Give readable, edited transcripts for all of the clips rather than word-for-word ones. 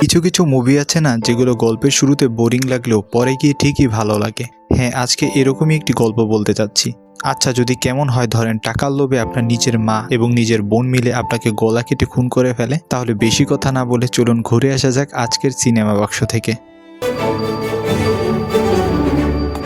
কিছু কিছু মুভি আছে না, যেগুলো গল্পের শুরুতে বোরিং লাগলেও পরে গিয়ে ঠিকই ভালো লাগে। হ্যাঁ, আজকে এরকমই একটি গল্প বলতে চাচ্ছি। আচ্ছা, যদি কেমন হয়, ধরেন টাকার লোভে আপনার নিজের মা এবং নিজের বোন মিলে আপনাকে গলা কেটে খুন করে ফেলে। তাহলে বেশি কথা না বলে চলুন ঘুরে আসা যাক আজকের সিনেমা বাক্স থেকে।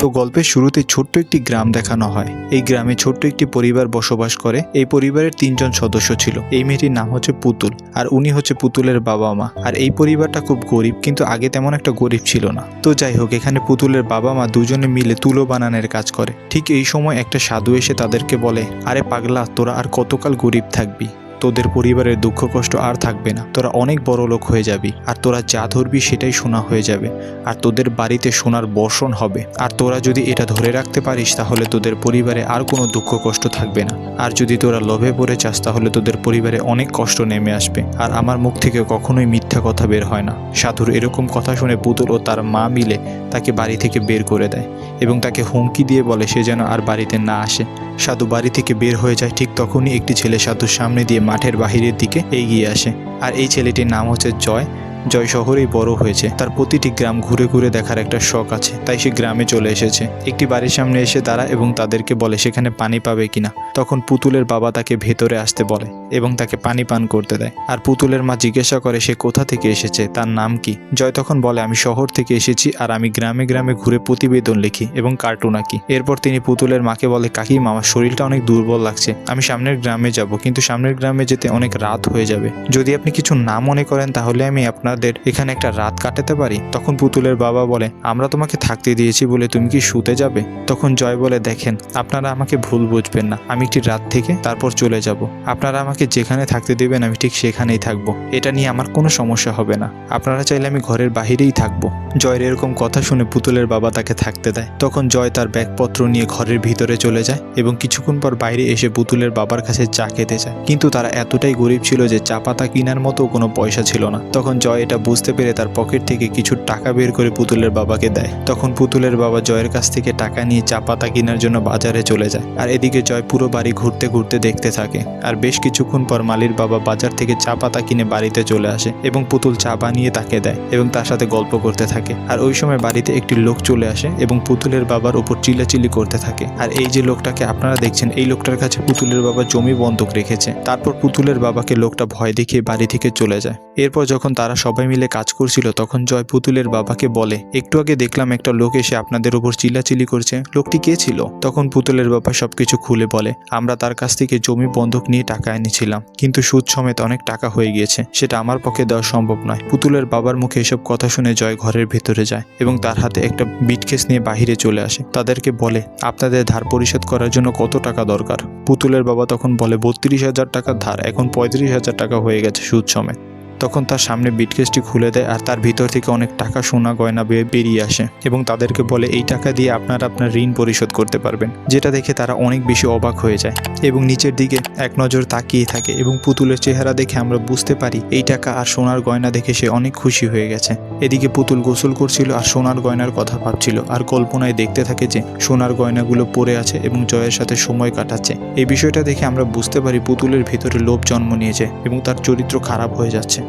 তো গল্পের শুরুতে ছোট্ট একটি গ্রাম দেখানো হয়। এই গ্রামে ছোট্ট একটি পরিবার বসবাস করে। এই পরিবারের 3জন সদস্য ছিল। এই মেয়েটির নাম হচ্ছে পুতুল, আর উনি হচ্ছে পুতুলের বাবা মা। আর এই পরিবারটা খুব গরিব, কিন্তু আগে তেমন একটা গরিব ছিল না। তো যাই হোক, এখানে পুতুলের বাবা মা দুজনে মিলে তুলো বানানোর কাজ করে। ঠিক এই সময় একটা সাধু এসে তাদেরকে বলে, আরে পাগলা, তোরা আর কতকাল গরিব থাকবি? তোদের পরিবারের দুঃখ কষ্ট আর থাকবে না, তোরা অনেক বড় লোক হয়ে যাবি, আর তোরা যা ধরবি সেটাই সোনা হয়ে যাবে, আর তোদের বাড়িতে সোনার বর্ষণ হবে। আর তোরা যদি এটা ধরে রাখতে পারিস তাহলে তোদের পরিবারে আর কোনো দুঃখ কষ্ট থাকবে না। আর যদি তোরা লোভে পড়ে চাস তাহলে তোদের পরিবারে অনেক কষ্ট নেমে আসবে, আর আমার মুখ থেকে কখনোই মিথ্যা কথা বের হয় না। সাধুর এরকম কথা শুনে পুতুল ও তার মা মিলে তাকে বাড়ি থেকে বের করে দেয় এবং তাকে হুমকি দিয়ে বলে সে যেন আর বাড়িতে না আসে। সাধু বাড়ি থেকে বের হয়ে যায়। ঠিক তখনই একটি ছেলে সাধুর সামনে দিয়ে মাঠের বাহিরের দিকে এগিয়ে আসে। আর এই ছেলেটির নাম হচ্ছে জয়। জয় শহরেই বড় হয়েছে। তার প্রতিটি গ্রাম ঘুরে ঘুরে দেখার একটা শখ আছে, তাই সে গ্রামে চলে এসেছে। একটি বাড়ির সামনে এসে দাঁড়ায় এবং তাদেরকে বলে সেখানে পানি পাবে কিনা। তখন পুতুলের বাবা তাকে ভেতরে আসতে বলে এবং তাকে পানি পান করতে দেয়। আর পুতুলের মা জিজ্ঞাসা করে সে কোথা থেকে এসেছে, তার নাম কি। জয় তখন বলে আমি শহর থেকে এসেছি, আর আমি গ্রামে গ্রামে ঘুরে প্রতিবেদন লিখি এবং কার্টুন আঁকি। এরপর তিনি পুতুলের মাকে বলে, কাকিমা, আমার শরীরটা অনেক দুর্বল লাগছে, আমি সামনের গ্রামে যাব, কিন্তু সামনের গ্রামে যেতে অনেক রাত হয়ে যাবে। যদি আপনি কিছু না মনে করেন তাহলে আমি আপনাদের এখানে একটা রাত কাটাতে পারি। তখন পুতুলের বাবা বলে, আমরা তোমাকে থাকতে দিয়েছি বলে তুমি কি শুতে যাবে? তখন জয় বলে, দেখেন, আপনারা আমাকে ভুল বুঝবেন না, আমি একটি রাত থেকে তারপর চলে যাব। আপনারা আমাকে যেখানে থাকতে দেবেন আমি ঠিক সেখানেই থাকবো, এটা নিয়ে আমার কোনো সমস্যা হবে না। আপনারা চাইলে আমি ঘরের বাহিরেই থাকবো। জয়ের এরকম কথা শুনে পুতুলের বাবা তাকে থাকতে দেয়। তখন জয় তার ব্যাগপত্র নিয়ে ঘরের ভিতরে চলে যায় এবং কিছুক্ষণ পর বাইরে এসে পুতুলের বাবার কাছে চা খেতে যায়। কিন্তু তারা এতটাই গরিব ছিল যে চা পাতা কেনার মতো কোনো পয়সা ছিল না। তখন জয় এটা বুঝতে পেরে তার পকেট থেকে কিছু টাকা বের করে পুতুলের বাবাকে দেয়। তখন পুতুলের বাবা জয়ের কাছ থেকে টাকা নিয়ে চা পাতা কেনার জন্য বাজারে চলে যায়। আর এদিকে জয় পুরো বাড়ি ঘুরতে ঘুরতে দেখতে থাকে। আর বেশ কিছুক্ষণ পর মালির বাবা বাজার থেকে চা পাতা কিনে বাড়িতে চলে আসে এবং পুতুল চা বানিয়ে তাকে দেয় এবং তার সাথে গল্প করতে থাকে। আর ওই সময় বাড়িতে একটি লোক চলে আসে এবং পুতুলের বাবার উপর চিল্লাচিল্লি করতে থাকে। আর এই যে লোকটাকে আপনারা দেখছেন, এই লোকটার কাছে পুতুলের বাবা জমি বন্ধক রেখেছে। তারপর পুতুলের বাবাকে লোকটা ভয় দেখিয়ে বাড়ি থেকে চলে যায়। এরপর যখন তারা সবাই মিলে কাজ করছিল তখন জয় পুতুলের বাবাকে বলে, একটু আগে দেখলাম একটা লোক এসে আপনাদের উপর চিল্লাচিল্লি করছে, লোকটি কে ছিল? তখন পুতুলের বাবা সবকিছু খুলে বলে, আমরা তার কাছ থেকে জমি বন্ধক নিয়ে টাকা এনেছিলাম, কিন্তু সুদ সমেত অনেক টাকা হয়ে গিয়েছে, সেটা আমার পক্ষে দেওয়া সম্ভব নয়। পুতুলের বাবার মুখে এসব কথা শুনে জয় ঘরের ভেতরে যায় এবং তার হাতে একটা বিটকেস নিয়ে বাহিরে চলে আসে। তাদেরকে বলে, আপনাদের ধার পরিশোধ করার জন্য কত টাকা দরকার? পুতুলের বাবা তখন বলে, 32,000 টাকার ধার, এখন 35,000 টাকা হয়ে গেছে সুদ সমেত। তখন তার সামনে বিটকেসটি খুলে দেয় আর তার ভিতর থেকে অনেক টাকা সোনা গয়না বেরিয়ে আসে এবং তাদেরকে বলে, এই টাকা দিয়ে আপনারা আপনার ঋণ পরিশোধ করতে পারবেন। যেটা দেখে তারা অনেক বেশি অবাক হয়ে যায় এবং নিচের দিকে এক নজর তাকিয়ে থাকে এবং পুতুলের চেহারা দেখে আমরা বুঝতে পারি এই টাকা আর সোনার গয়না দেখে সে অনেক খুশি হয়ে গেছে। এদিকে পুতুল গোসল করছিল আর সোনার গয়নার কথা ভাবছিল আর কল্পনায় দেখতে থাকে যে সোনার গয়নাগুলো পড়ে আছে এবং জয়ের সাথে সময় কাটাচ্ছে। এই বিষয়টা দেখে আমরা বুঝতে পারি পুতুলের ভিতরে লোভ জন্ম নিয়েছে এবং তার চরিত্র খারাপ হয়ে যাচ্ছে।